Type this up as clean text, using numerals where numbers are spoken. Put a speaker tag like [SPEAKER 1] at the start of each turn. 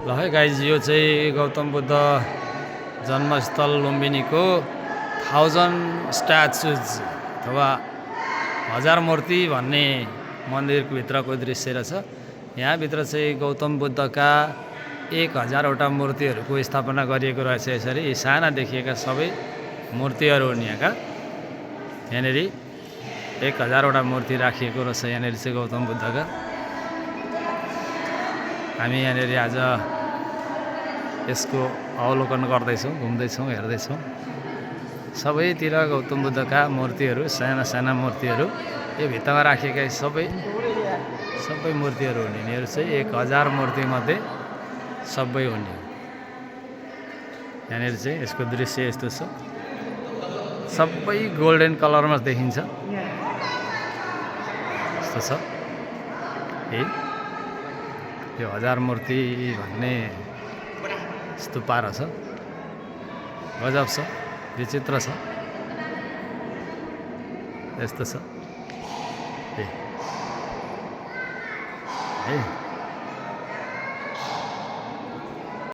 [SPEAKER 1] ल है गाइज, यो चाहिँ गौतम बुद्ध जन्मस्थल लुम्बिनीको 1000 स्ट्याचुज अथवा 1000 मूर्ति भन्ने मन्दिरको भित्रको दृश्य रहेछ। यहाँभित्र चाहिँ गौतम बुद्धका 1000वटा मूर्तिहरूको स्थापना गरिएको रहेछ। यसरी यी साना देखिएका सबै मूर्तिहरू हुन् यहाँका। यहाँनिर 1000वटा मूर्ति राखिएको रहेछ यहाँनिर चाहिँ गौतम बुद्धका। हामी यहाँनिर आज यसको अवलोकन गर्दैछौँ, घुम्दैछौँ, हेर्दैछौँ। सबैतिर गौतम बुद्धका मूर्तिहरू, साना साना मूर्तिहरू यो भित्तामा राखिएका सबै मूर्तिहरू हुन्। यिनीहरू चाहिँ 1000 मूर्तिमध्ये सबै हुने। यहाँनिर चाहिँ यसको दृश्य यस्तो छ, सबै गोल्डन कलरमा देखिन्छ। यस्तो छ यो 1000 मूर्ति भन्ने स्तूपा रहेछ। गजब छ, विचित्र छ, यस्तो छ।